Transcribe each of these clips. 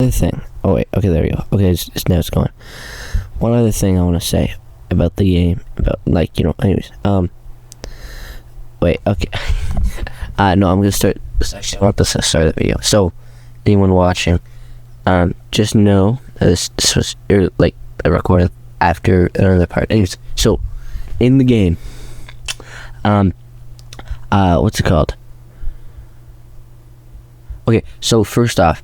other thing. Oh wait, okay, there we go. Okay, now it's going. One other thing I want to say about the game, about anyways. Wait, okay. No, I'm gonna start. Actually, I want to start the video. So, anyone watching, just know that this was I recorded after another part. Anyways, so in the game, what's it called? Okay, so first off,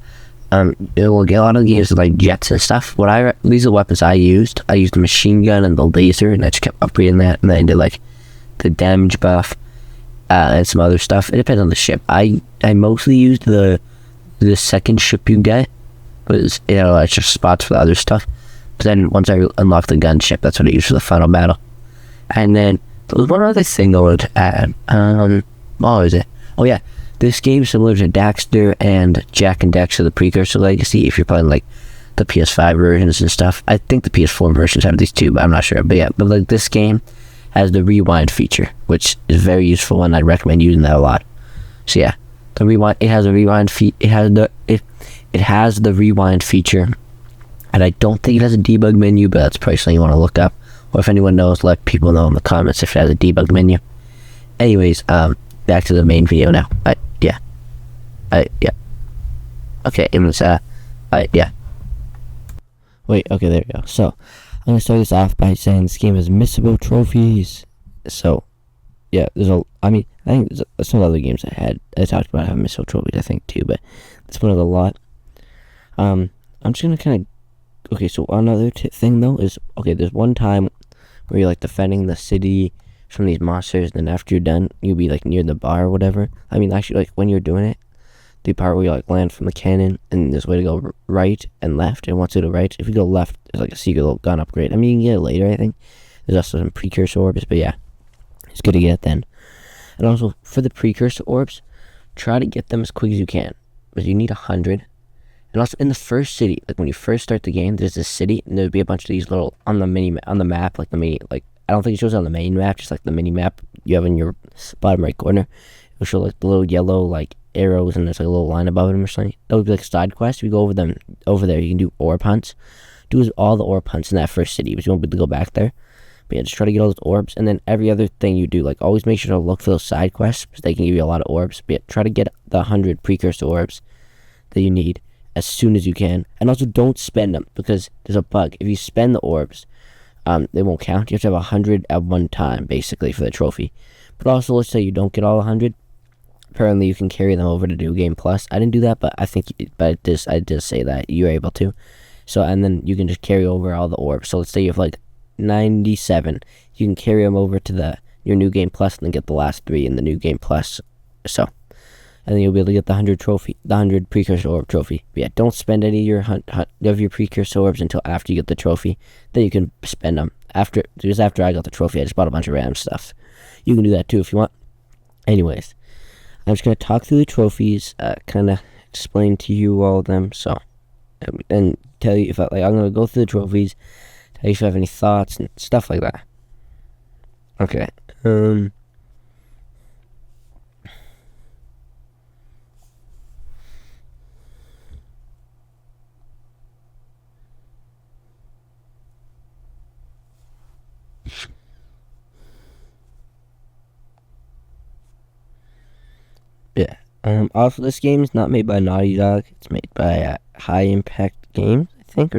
it will get a lot of games with like jets and stuff. These are the weapons I used. I used the machine gun and the laser, and I just kept upgrading that, and then I did like the damage buff, and some other stuff. It depends on the ship. I mostly used the second ship you get, but it's, extra spots for the other stuff. But then once I unlocked the gunship, that's what I used for the final battle. And then there was one other thing I wanted to add. What was it? Oh yeah, this game is similar to Daxter and Jak And Daxter, the Precursor Legacy. If you're playing like the PS5 versions and stuff, I think the PS4 versions have these too, but I'm not sure. But yeah, but like this game has the rewind feature, which is very useful, and I'd recommend using that a lot. So yeah, the rewind. It has a rewind it has the rewind feature, and I don't think it has a debug menu, but that's probably something you want to look up. Or if anyone knows, let people know in the comments if it has a debug menu. Anyways, back to the main video now. Yeah. Okay, it was yeah. Wait, okay, there we go. So, I'm gonna start this off by saying this game has missable trophies. So, yeah, I think there's some other games I talked about having missable trophies, I think, too, but it's one of the lot. I'm just gonna kind of, okay, so another thing, though, is, okay, there's one time where you're, like, defending the city from these monsters, and then after you're done, you'll be, like, near the bar or whatever. I mean, actually, like, when you're doing it, the part where you, like, land from the cannon, and there's a way to go right and left, and once you go right, if you go left, there's, like, a secret little gun upgrade. I mean, you can get it later, I think. There's also some precursor orbs, but yeah, it's good to get it then. And also, for the precursor orbs, try to get them as quick as you can, because you need 100. And also, in the first city, like, when you first start the game, there's this city, and there'll be a bunch of these little, on the map, like, I don't think it shows on the main map, just, like, the mini map you have in your bottom right corner. It'll show, like, the little yellow, like, arrows, and there's, like, a little line above them or something. That would be, like, side quests. If you go over there, you can do orb hunts. Do all the orb hunts in that first city, but you won't be able to go back there. But yeah, just try to get all those orbs, and then every other thing you do, like, always make sure to look for those side quests, because they can give you a lot of orbs. But yeah, try to get the 100 precursor orbs that you need as soon as you can. And also, don't spend them, because there's a bug. If you spend the orbs, they won't count. You have to have 100 at one time, basically, for the trophy. But also, let's say you don't get all 100. Apparently, you can carry them over to New Game Plus. I didn't do that, but I did say that you're able to. So, and then you can just carry over all the orbs. So, let's say you have like 97. You can carry them over to your New Game Plus, and then get the last 3 in the New Game Plus. So, and then you'll be able to get the 100 precursor orb trophy. But yeah, don't spend any of your precursor orbs until after you get the trophy. Then you can spend them after I got the trophy. I just bought a bunch of random stuff. You can do that too if you want. Anyways, I'm just gonna talk through the trophies, kind of explain to you all of them. So, and tell you I'm gonna go through the trophies, tell you if I have any thoughts and stuff like that. Okay. Yeah. Also, this game is not made by Naughty Dog. It's made by High Impact Games, I think,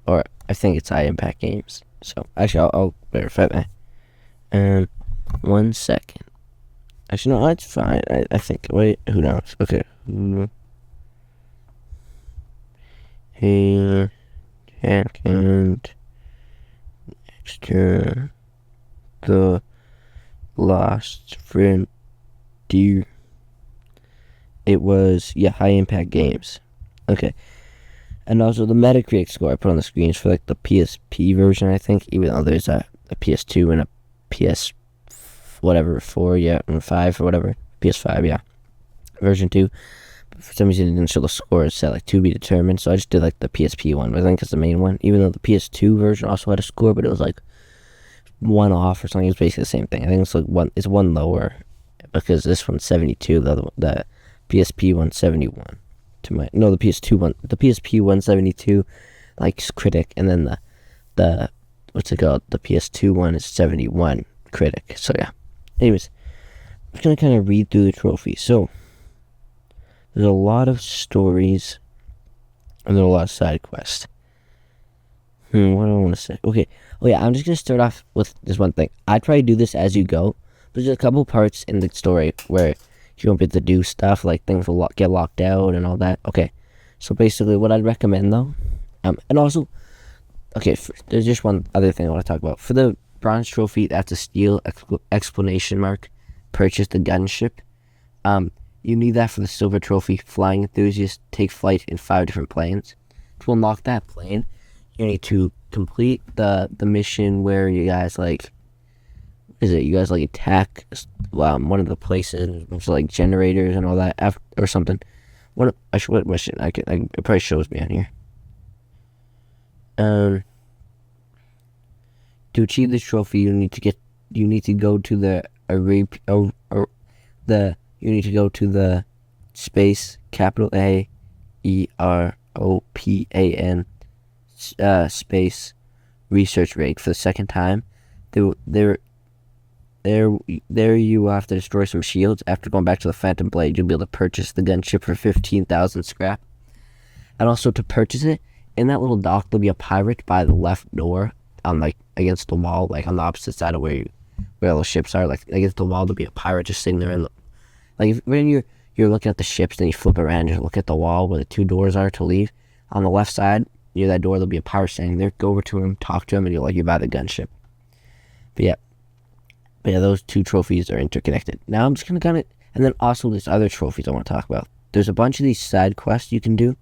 or I think it's High Impact Games. So actually, I'll verify that. 1 second. Actually, no, it's fine. I think. Wait, who knows? Okay. Here, Jak And Daxter, the Lost Frontier. It was, High Impact Games. Okay. And also the Metacritic score I put on the screens for like the PSP version, I think, even though there's a PS2 and a PS whatever 4, and 5 or whatever. PS5, version 2. But for some reason it didn't show the score. It said like to be determined, so I just did like the PSP one, but I think it's the main one. Even though the PS2 version also had a score, but it was like 1 off or something. It was basically the same thing. I think it's like one lower, because this one's 72, the PSP one's 71, to my the PS2 one, the PSP 172, like critic, and then the what's it called? The PS2 one is 71 critic. So yeah. Anyways, I'm just gonna kind of read through the trophies. So there's a lot of stories and there's a lot of side quests. What do I want to say? Okay. Oh yeah, I'm just gonna start off with this one thing. I'd probably do this as you go. There's a couple parts in the story where you won't be able to do stuff, like things will get locked out and all that. Okay, so basically what I'd recommend though, and also, okay, there's just one other thing I want to talk about. For the bronze trophy, that's a steal, exclamation mark, purchase the gunship. You need that for the silver trophy, flying enthusiast, take flight in 5 different planes. To unlock that plane, you need to complete the mission where you guys like, you guys like attack one of the places, which like generators and all that or something. What mission? It probably shows me on here. To achieve this trophy, you need to go to the space capital AEROPAN space research rig for the second time. There you will have to destroy some shields. After going back to the Phantom Blade, you'll be able to purchase the gunship for 15,000 scrap. And also to purchase it, in that little dock, there'll be a pirate by the left door, like against the wall, like on the opposite side of where all the ships are. Like against the wall, there'll be a pirate just sitting there. And when you're looking at the ships, then you flip around and look at the wall where the 2 doors are to leave. On the left side, near that door, there'll be a pirate standing there. Go over to him, talk to him, and you're buy the gunship. But yeah, those 2 trophies are interconnected. Now I'm just gonna and then also there's other trophies I want to talk about. There's a bunch of these side quests you can do,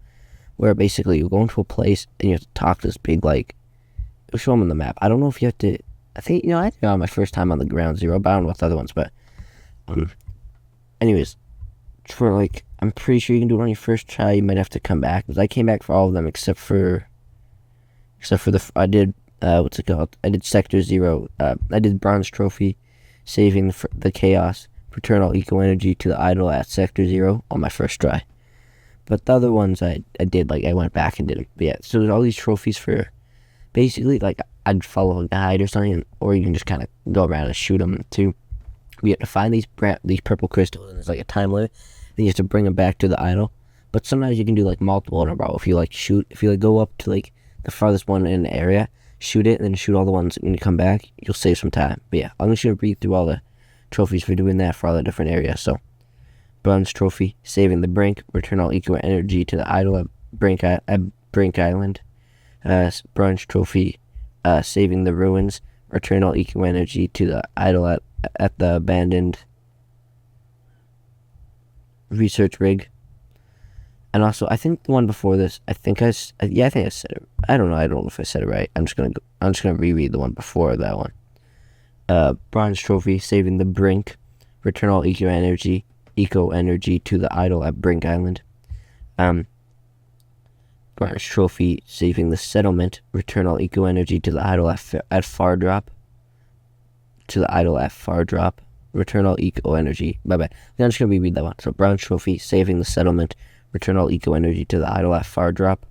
where basically you go into a place and you have to talk to this big, like, it'll show them on the map. I don't know if you have to, I think, I did it on my first time on the ground zero, but I don't know what the other ones, but, anyways, I'm pretty sure you can do it on your first try. You might have to come back, because I came back for all of them, except for I did, what's it called? I did Sector 0, I did Bronze Trophy, saving the Chaos, return all eco energy to the idol at Sector 0 on my first try. But the other ones I did, I went back and did them. But yeah, so there's all these trophies for, basically, I'd follow a guide or something, or you can just kind of go around and shoot them too. You have to find these purple crystals, and there's a time limit, and you have to bring them back to the idol. But sometimes you can do multiple in a row. If you go up to the farthest one in the area, shoot it, and then shoot all the ones, and when you come back, you'll save some time. But yeah, I'm just gonna read through all the trophies for doing that for all the different areas. So, Bronze Trophy, saving the Brink, return all eco energy to the idol at Brink Island. Bronze Trophy, saving the ruins, return all eco energy to the idol at the abandoned research rig. And also, I think the one before this, I think I said it. I don't know if I said it right. I'm just gonna reread the one before that one. Bronze Trophy, saving the Brink, return all eco energy to the idol at Brink Island. Bronze Trophy, saving the settlement, return all eco energy to the idol at Far Drop. Return all eco energy. Bye. I'm just gonna reread that one. So Bronze Trophy, saving the settlement, return all eco energy to the idol at Far Drop.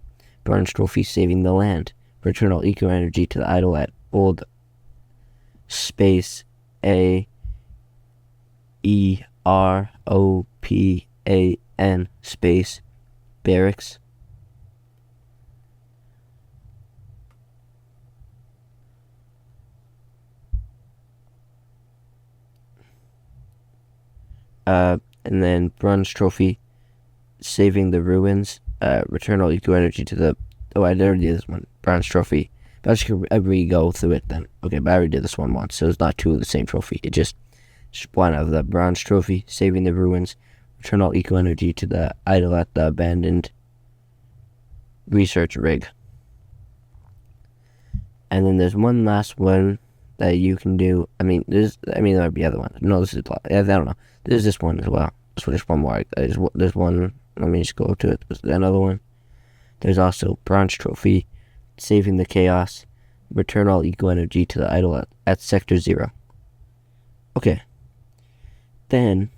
Bronze Trophy, saving the land, return all eco energy to the idol at Old Space AEROPAN space barracks. And then Bronze Trophy, saving the ruins, return all eco energy to the, I already did this one, Bronze Trophy, but I just re-go through it then. Okay, but I already did this one once, so it's not 2 of the same trophy, it's just one of the Bronze Trophy, saving the ruins, return all eco energy to the idol at the abandoned research rig. And then there's one last one that you can do. There might be other ones. No, this is I don't know. There's this one as well. So there's one more. There's one. Let me just go to it. There's another one. There's also Bronze Trophy, saving the Chaos, return all eco energy to the idol at Sector 0. Okay. Then,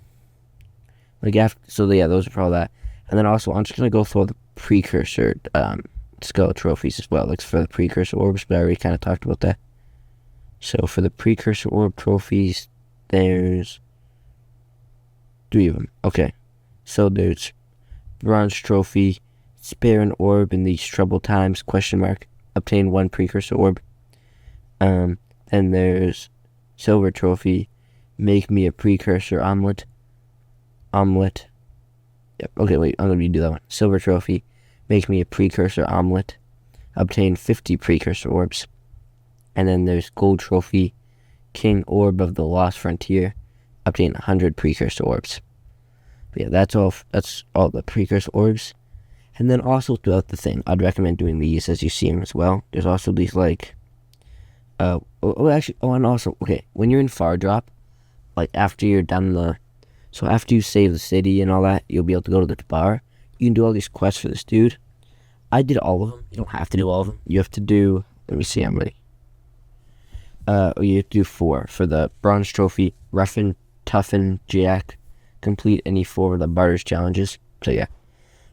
those are for all that. And then also, I'm just going to go through all the precursor skill trophies as well, like for the precursor orbs, but I already kind of talked about that. So for the precursor orb trophies, there's 3 of them. Okay, so there's bronze trophy, spare an orb in these troubled times, ? Obtain 1 precursor orb. Then there's silver trophy, make me a precursor omelet. Yep, okay, wait, I'm going to redo that one. Silver trophy, make me a precursor omelet. Obtain 50 precursor orbs. And then there's gold trophy, king orb of the lost frontier. Obtain 100 precursor orbs. But yeah, that's all the precursor orbs. And then also throughout the thing, I'd recommend doing these as you see them as well. There's also these like, and also, okay, when you're in far drop, like after you're done so after you save the city and all that, you'll be able to go to the bar. You can do all these quests for this dude. I did all of them. You don't have to do all of them. You have to do, let me see how many. You have to do 4 for the bronze trophy, roughen, toughen, jack, complete any 4 of the barters challenges. So yeah,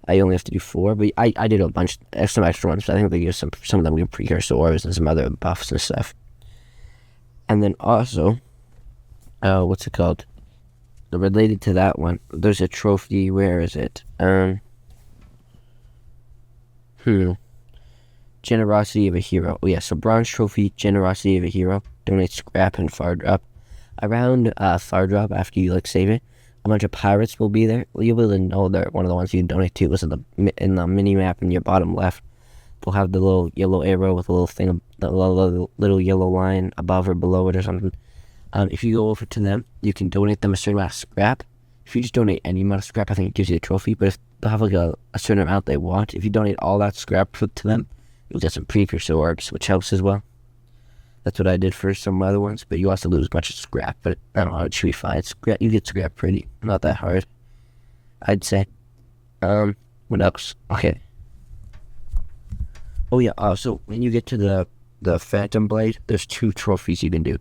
I only have to do 4, but I did a bunch, some extra ones, but I think they give some of them give precursor orbs and some other buffs and stuff. And then also, what's it called? Related to that one, there's a trophy, where is it? Generosity of a hero. Oh yeah, so bronze trophy, generosity of a hero. Donate scrap and far drop. Around far drop, after you like save it, a bunch of pirates will be there. You'll be able to know they're one of the ones you can donate to. Was in the mini map in your bottom left. They'll have the little yellow arrow with a little thing, the little yellow line above or below it or something. If you go over to them, you can donate them a certain amount of scrap. If you just donate any amount of scrap, I think it gives you a trophy. But if they have like a certain amount they want, if you donate all that scrap to them, you'll get some precursor orbs, which helps as well. That's what I did for some other ones, but you also lose a bunch of scrap. But I don't know, it should be fine. You get scrap pretty, not that hard, I'd say. What else? Okay. Oh yeah. So when you get to the Phantom Blade, there's 2 trophies you can do.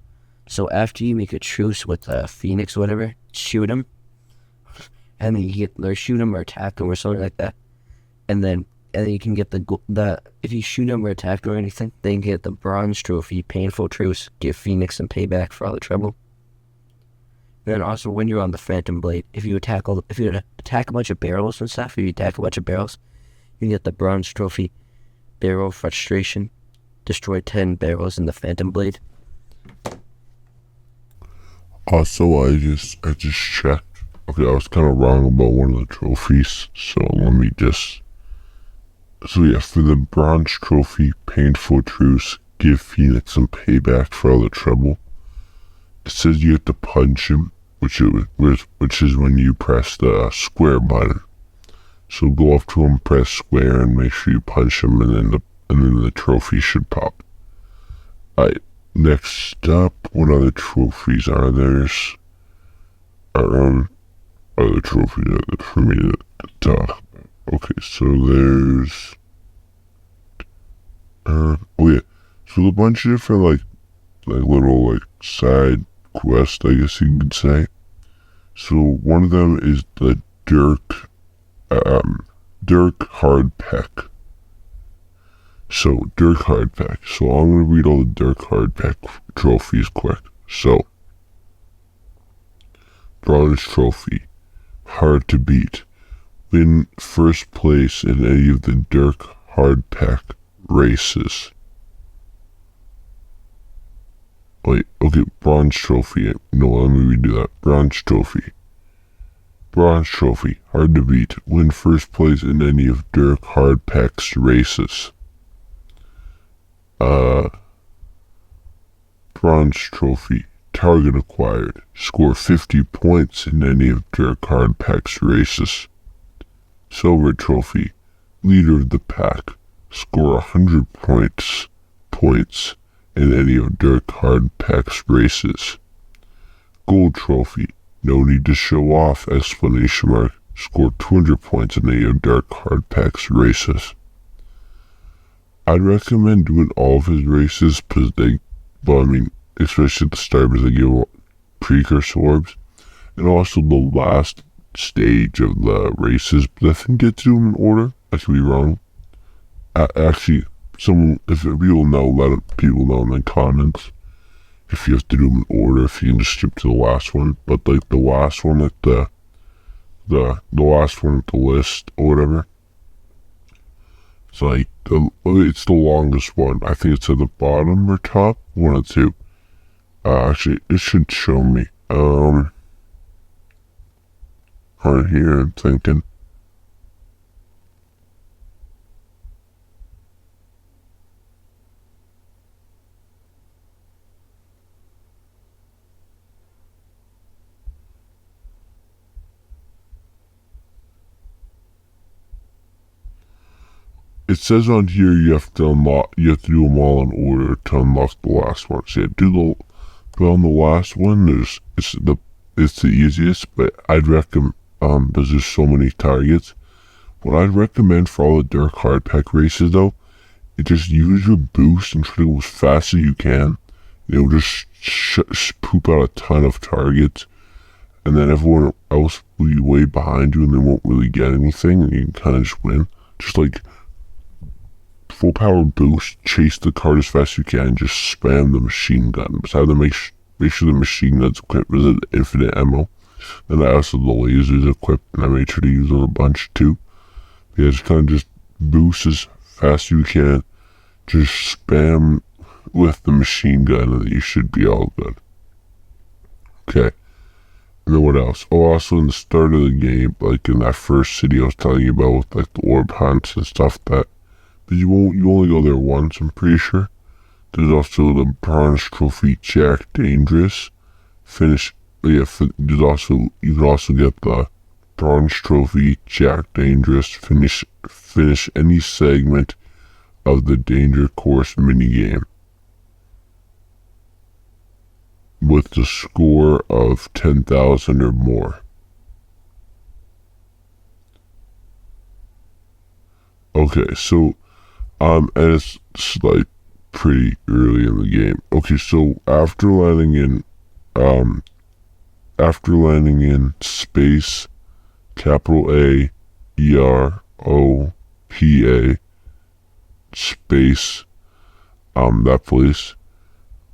So after you make a truce with Phoenix or whatever, shoot him, and then you get shoot him or attack him or something like that, and then you can get the if you shoot him or attack him or anything, then you can get the bronze trophy, painful truce, give Phoenix some payback for all the trouble. And then also when you're on the Phantom Blade, if you attack a bunch of barrels and stuff, you can get the bronze trophy, barrel frustration, destroy 10 barrels in the Phantom Blade. Also, I just checked. Okay, I was kind of wrong about one of the trophies, so let me just... So yeah, for the bronze trophy, painful truce, give Phoenix some payback for all the trouble. It says you have to punch him, which is when you press the square button. So go up to him, press square, and make sure you punch him, and then the trophy should pop. Alright. Next up, what other trophies are there? Other trophies for me to talk about. Okay, so there's... oh yeah, so a bunch of different, like little, side quests, I guess you could say. So one of them is the Dirk Hardpack. So, Dirk Hardpack. So, I'm going to read all the Dirk Hardpack trophies quick. So, bronze trophy. Hard to beat. Win first place in any of the Dirk Hardpack races. Wait, okay, bronze trophy. No, let me redo that. Bronze trophy. Bronze trophy. Hard to beat. Win first place in any of Dirk Hardpack's races. Bronze trophy, target acquired, score 50 points in any of Dirk Hardpack's races. Silver trophy, leader of the pack, score 100 points in any of Dirk Hardpack's races. Gold trophy, no need to show off, ! Score 200 points in any of Dirk Hardpack's races. I'd recommend doing all of his races because especially at the start, because they give precursor orbs, and also the last stage of the races, but I think you have to do them in order. I could be wrong. Actually, if people know, let people know in the comments if you have to do them in order, if you can just skip to the last one. But like the last one at the last one at the list or whatever, it's like it's the longest one. I think it's at the bottom or top, one or two. Actually, it should show me. Right here, I'm thinking. It says on here you have to do them all in order to unlock the last one. So yeah, but on the last one, it's the easiest, but I'd recommend, because there's so many targets. What I'd recommend for all the Dark Hard Pack races though, is just use your boost and try to go as fast as you can. Just poop out a ton of targets, and then everyone else will be way behind you and they won't really get anything, and you can kind of just win. Just like full power boost, chase the card as fast as you can, just spam the machine gun. Besides, make sure the machine gun's equipped with infinite ammo. Then I also the lasers equipped, and I made sure to use them a bunch too. Yeah, just kind of just boost as fast as you can. Just spam with the machine gun, and you should be all good. Okay. And then what else? Oh, also in the start of the game, like in that first city I was telling you about with like the orb hunts and stuff, but you only go there once, I'm pretty sure. There's also the bronze trophy Jak Dangerous. You can also get the bronze trophy Jak Dangerous. Finish any segment of the Danger Course minigame with the score of 10,000 or more. Okay, so and it's like pretty early in the game. Okay, so after landing in space, capital A, EROPA, space, that place,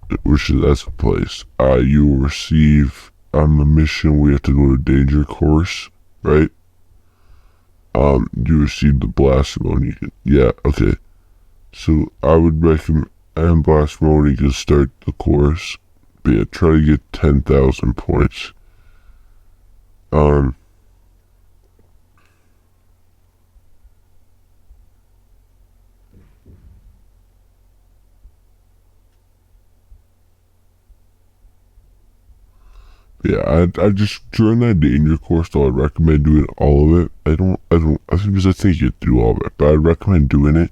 that's a place. You will receive the mission. We have to go to Danger Course, right? You receive the blast mode. Yeah, okay. So I would recommend blast mode. You can start the course, but yeah, try to get 10,000 points. Yeah, I just during that danger course though, I'd recommend doing all of it. I think you have to do all of it, but I'd recommend doing it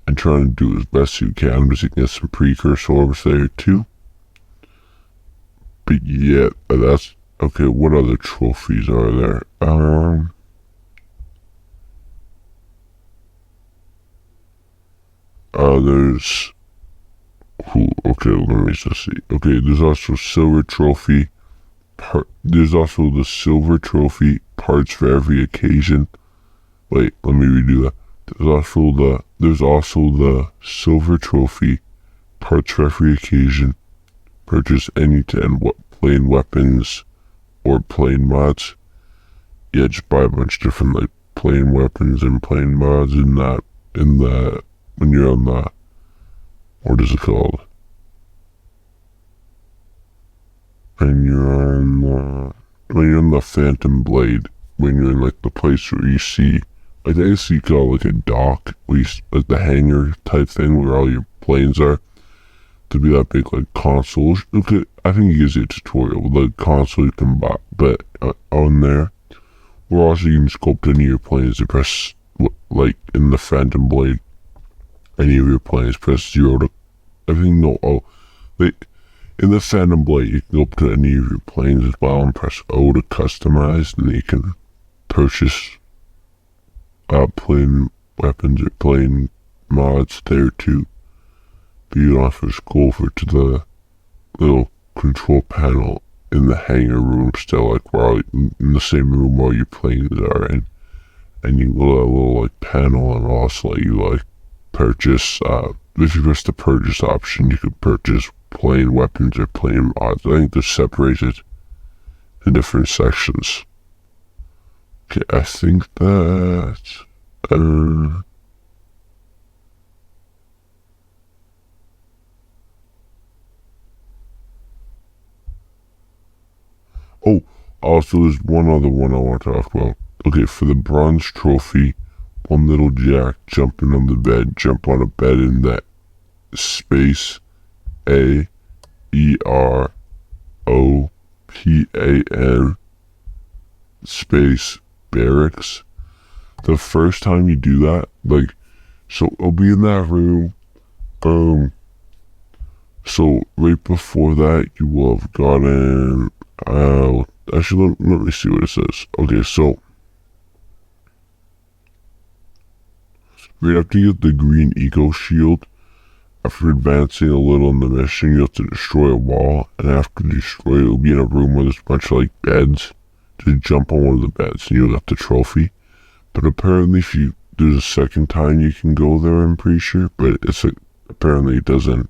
and trying to do as best you can, because you can get some precursor orbs there too. But yeah, that's okay. What other trophies are there? There's okay, let me just see. Okay, there's also silver trophy. There's also the silver trophy, parts for every occasion. Wait, let me redo that. There's also the silver trophy, parts for every occasion. Purchase any 10 plain weapons or plain mods. Yeah, just buy a bunch of different like plain weapons and plain mods when you're on the, what is it called? When you're on the Phantom Blade, when you're in like the place where you see, I guess you call like a dock, like the hangar type thing where all your planes are. To be that big like console. Okay, I think it gives you a tutorial with the console you can buy, but on there, or also you can sculpt any of your planes to press, like in the Phantom Blade, any of your planes press 0 to, in the Phantom Blade you can go up to any of your planes as well and press O to customize, and you can purchase plane weapons or plane mods there too. But you don't have to go over to the little control panel in the hangar room still, like while in the same room while you're playing there, and you go to a little like panel, and also let you like purchase. If you press the purchase option, you could purchase plain weapons or plain mods. I think they're separated in different sections. Okay, I think that. Oh, also there's one other one I want to talk about. Okay, for the bronze trophy, one little Jack jumping on the bed, jump on a bed in that space AEROPAN space barracks. The first time you do that, like, so I'll be in that room, so right before that you will have gotten, actually let me see what it says. Okay, so right after you get the green eco shield, after advancing a little in the mission, you have to destroy a wall, and after you destroy it, you'll be in a room where there's a bunch of like beds. Just jump on one of the beds and you'll get the trophy. But apparently there's a second time you can go there, I'm pretty sure, but apparently it doesn't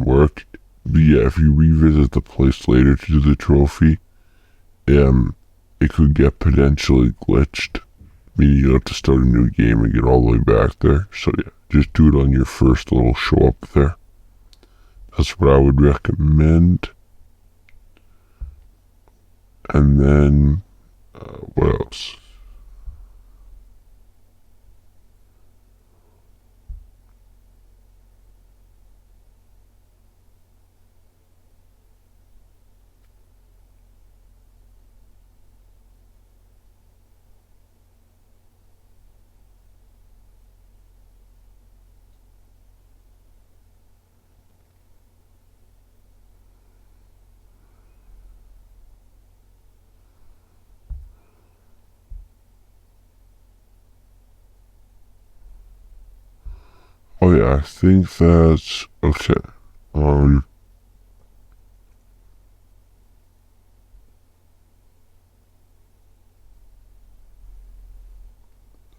work. But yeah, if you revisit the place later to do the trophy, it could get potentially glitched, meaning you have to start a new game and get all the way back there. So yeah, just do it on your first little show up there. That's what I would recommend. And then, what else? Oh yeah, I think that's okay. Oh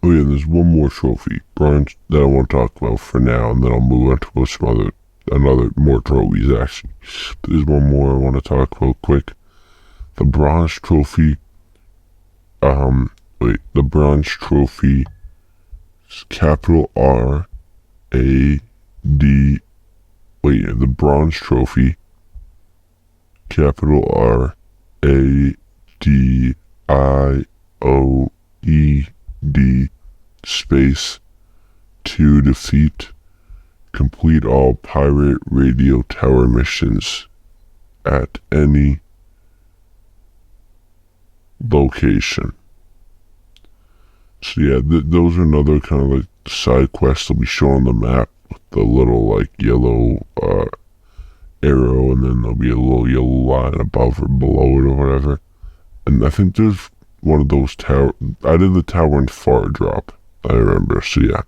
yeah, there's one more trophy, bronze, that I want to talk about for now, and then I'll move on to some another more trophies actually. There's one more I want to talk about quick. The bronze trophy. The bronze trophy. Capital R A D. The bronze trophy. Capital R A D I O E D space to defeat, complete all pirate radio tower missions at any location. So yeah, those are another kind of like side quests that'll be shown on the map with the little like yellow arrow, and then there'll be a little yellow line above or below it or whatever. And I think there's one of those tower. I did the tower and far drop, I remember. So yeah.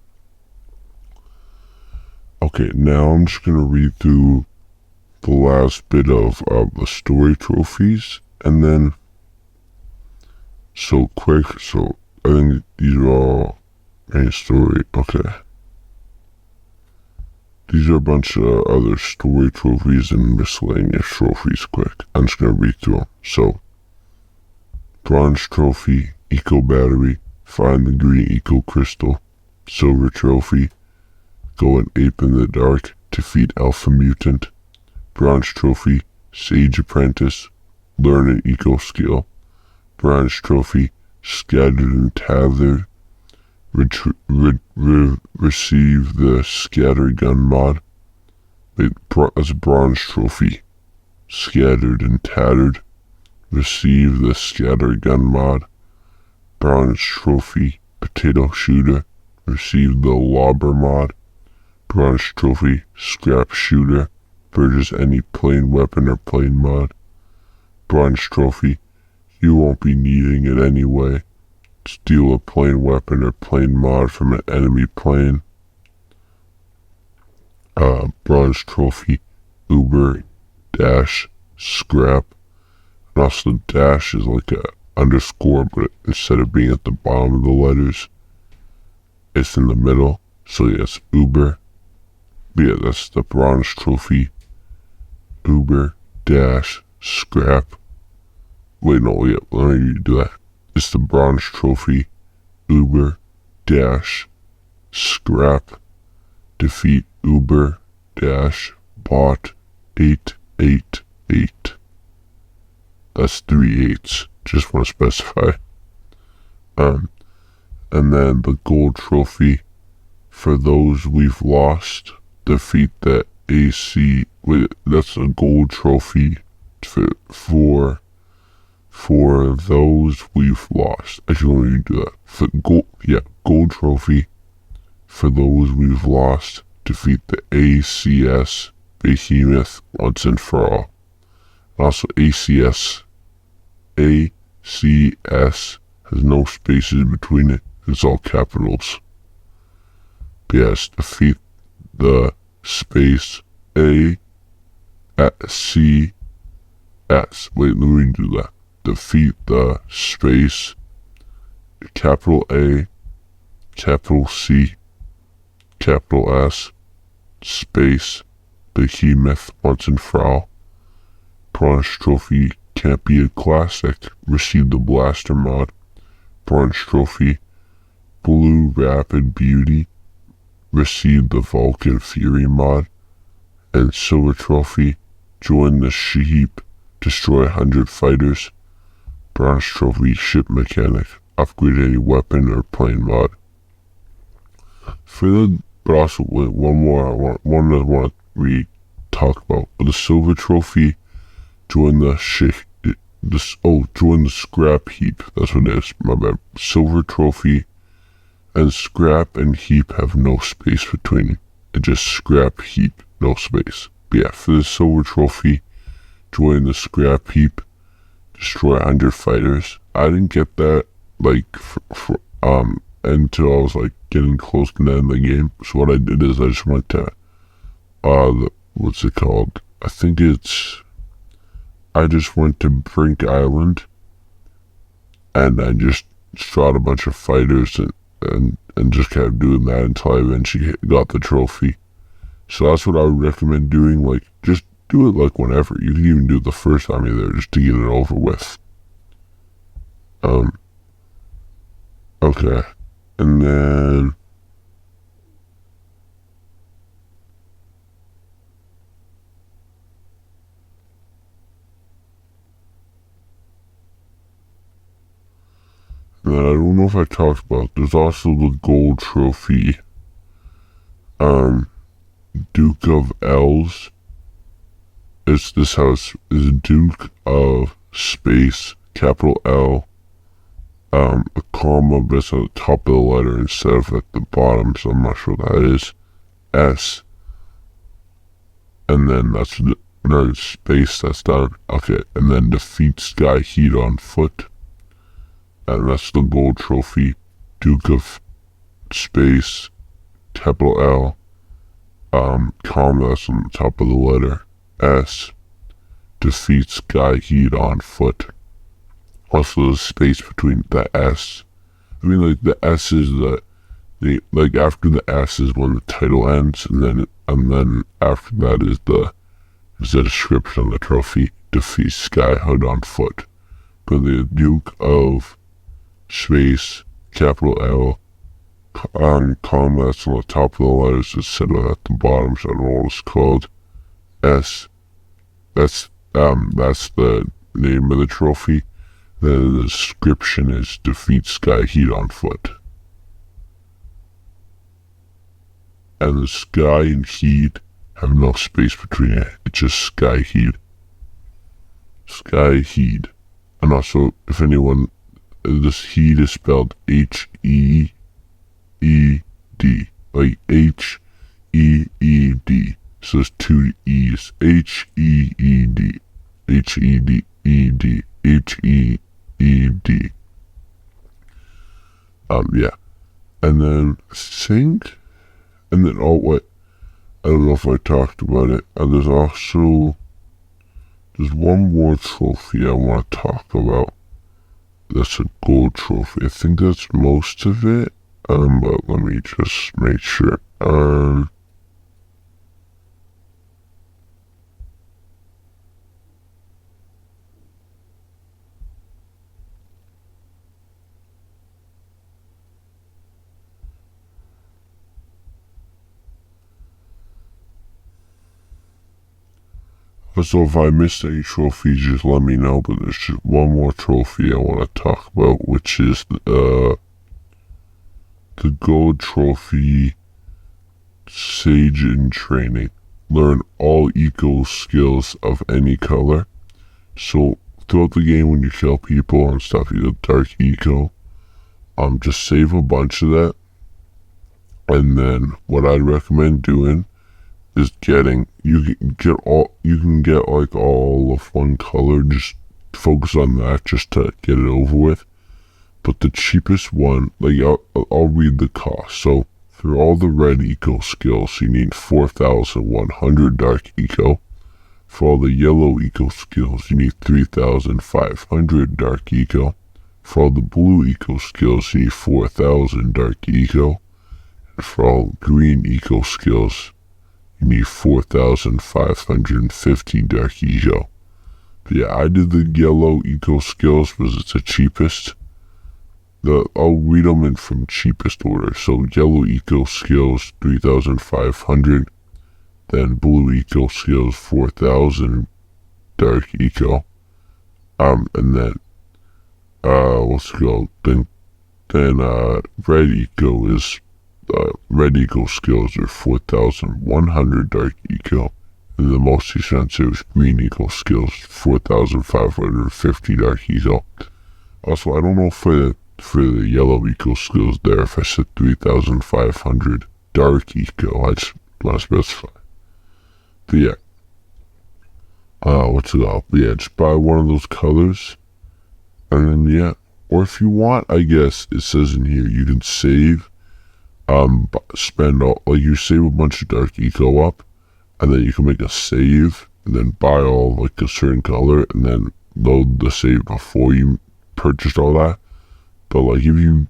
Okay, now I'm just gonna read through the last bit of the story trophies, and then so I think these are all main story. Okay. These are a bunch of other story trophies and miscellaneous trophies. Quick, I'm just gonna read through them. So, bronze trophy, eco battery, find the green eco crystal. Silver trophy, go and ape in the dark, defeat alpha mutant. Bronze trophy, sage apprentice, learn an eco skill. Bronze trophy, scattered and tethered, receive the scattergun mod. That's a bronze trophy. Scattered and tattered, receive the scattergun mod. Bronze trophy, potato shooter, receive the lobber mod. Bronze trophy, scrap shooter, purchase any plain weapon or plain mod. Bronze trophy, you won't be needing it anyway. Steal a plain weapon or plain mod from an enemy plane. Bronze trophy, Uber dash scrap. And also dash is like a underscore, but instead of being at the bottom of the letters, it's in the middle. So yeah, it's Uber. But yeah, that's the bronze trophy. Uber dash scrap. Wait, no, yeah, let me do that. It's the bronze trophy. Uber dash scrap. Defeat Uber dash bot 888. That's 3 8s. Just want to specify. And then the gold trophy. For those we've lost, defeat the AC. Wait, that's a gold trophy for those we've lost. Actually, let me do that. For gold trophy. For those we've lost, defeat the ACS behemoth once and for all. Also, ACS has no spaces between it. It's all capitals. Yes, defeat the space A at C S. Wait, let me do that. Defeat the space capital A, capital C, capital S, space behemoth once and for all. Bronze trophy can't be a classic. Receive the blaster mod. Bronze trophy blue rapid beauty. Receive the Vulcan Fury mod. And silver trophy join the sheep. Destroy 100 fighters. Bronze trophy ship mechanic. Upgrade any weapon or plane mod. But also one more I want to talk about. The silver trophy, join the join the scrap heap. That's what it is. My bad. Silver trophy and scrap and heap have no space between them. It's just scrap heap, no space. But yeah, for the silver trophy, join the scrap heap. Destroy 100 fighters. I didn't get that until I was getting close to the end of the game. So what I did is I just went to what's it called? I just went to Brink Island and I just shot a bunch of fighters and just kept doing that until I eventually got the trophy. So that's what I would recommend doing. Just do it whenever. You can even do it the first time you're there just to get it over with. Okay. And then I don't know if I talked about, there's also the gold trophy, Duke of L's. This house is Duke of Space, capital L, a comma, but it's at the top of the letter instead of at the bottom, so I'm not sure what that is, S, and then that's another space that's done, okay, and then defeat Sky Heat on foot. And that's the gold trophy, Duke of Space, capital L, comma, that's on the top of the letter, S, defeat Sky Heat on foot. Also the space between the S. I mean, the S is after the S is when the title ends, and then after that is the description of the trophy, defeat Sky Hood on foot. But the Duke of Space, capital L, comma, that's on the top of the letters instead of at the bottom, so I don't know what it's called. S, that's the name of the trophy. The description is defeat Sky Heat on foot. And the Sky and Heat have no space between it. It's just Sky Heat. Sky Heat. And also, if anyone, this heat is spelled H-E-E-D. H-E-E-D. So there's two E's. H-E-E-D. H-E-D-E-D. H-E-E-D. Yeah. And then I don't know if I talked about it. There's also there's one more trophy I want to talk about. That's a gold trophy. I think that's most of it. But let me just make sure. So if I missed any trophies, just let me know. But there's just one more trophy I want to talk about, which is the gold trophy, Sage in Training. Learn all eco skills of any color. So throughout the game, when you kill people and stuff, you get dark eco. Just save a bunch of that, and then what I'd recommend doing is you can get like all of one color. Just focus on that just to get it over with. But the cheapest one, like I'll read the cost. So for all the red eco skills, you need 4,100 dark eco. For all the yellow eco skills, you need 3,500 dark eco. For all the blue eco skills, you need 4,000 dark eco. And for all green eco skills, you need 4,550 dark eco. But yeah, I did the yellow eco skills because it's the cheapest. I'll read them in from cheapest order. So yellow eco skills 3,500, then blue eco skills 4,000 dark eco. And then let's go. Then red eco is red eco skills are 4,100 dark eco. And the most expensive is green eco skills 4,550 dark eco. Also, I don't know for the yellow eco skills there if I said 3,500 dark eco. I just want to specify. But yeah. What's it called? But yeah, just buy one of those colors. And then yeah. Or if you want, I guess it says in here you can save. Spend all, like you save a bunch of dark eco up, and then you can make a save, and then buy all like a certain color, and then load the save before you purchased all that. But like if you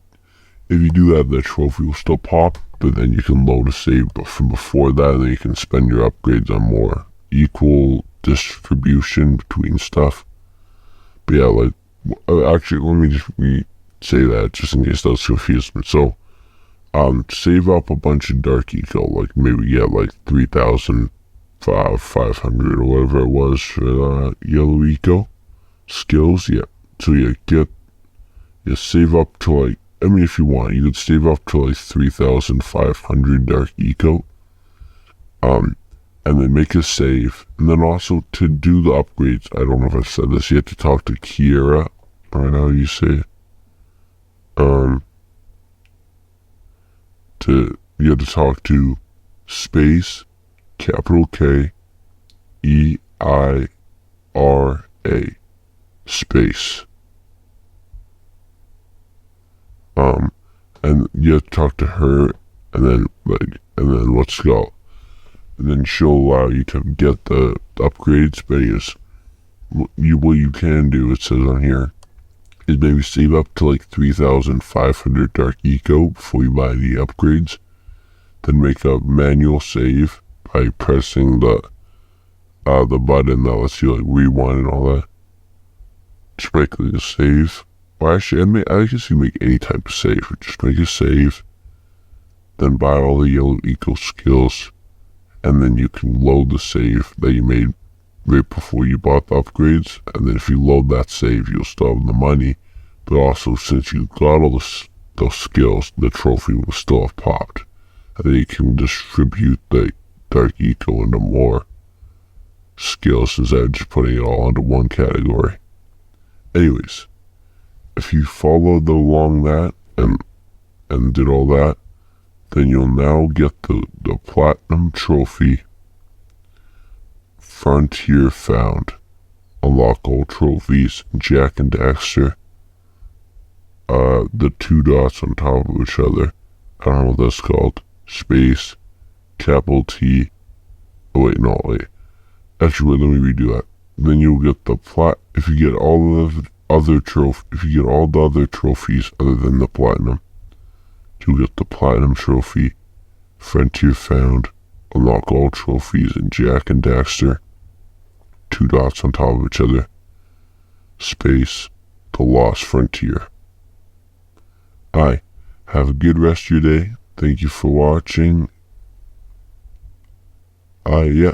do that, the trophy will still pop, but then you can load a save from before that, and then you can spend your upgrades on more equal distribution between stuff. But yeah, like actually, let me just say that just in case that was confusing. So save up a bunch of dark eco, like maybe get like 3,500 or whatever it was for yellow eco skills. Yeah, so save up to like, I mean, if you want, you could save up to like 3,500 dark eco, and then make a save, and then also to do the upgrades. I don't know if I said this. You have to talk to Kiera, right now you say, you have to talk to space capital K EIRA space. And you have to talk to her, and then what's it called? And then she'll allow you to get the upgrades. But yes, what you can do, it says on here, is maybe save up to like 3,500 dark eco before you buy the upgrades. Then make a manual save by pressing the button that lets you like rewind and all that. Just make like a save. Well, actually, I guess you make any type of save. Just make a save, then buy all the yellow eco skills, and then you can load the save that you made right before you bought the upgrades. And then if you load that save, you'll still have the money. But also, since you got all those skills, the trophy will still have popped. And then you can distribute the dark eco into more skills instead of just putting it all into one category. Anyways, if you followed along that and did all that, then you'll now get the platinum trophy, Frontier Found. Unlock all trophies, Jak and Daxter. The two dots on top of each other. I don't know what that's called. Space, capital T. Oh wait, no, wait. Actually, let me redo that. then you'll get the if you get all the other trophies other than the platinum, you'll get the platinum trophy, Frontier Found, unlock all trophies in Jak and Daxter, 2 dots on top of each other, space, the Lost Frontier. Have a good rest of your day. Thank you for watching. Yeah.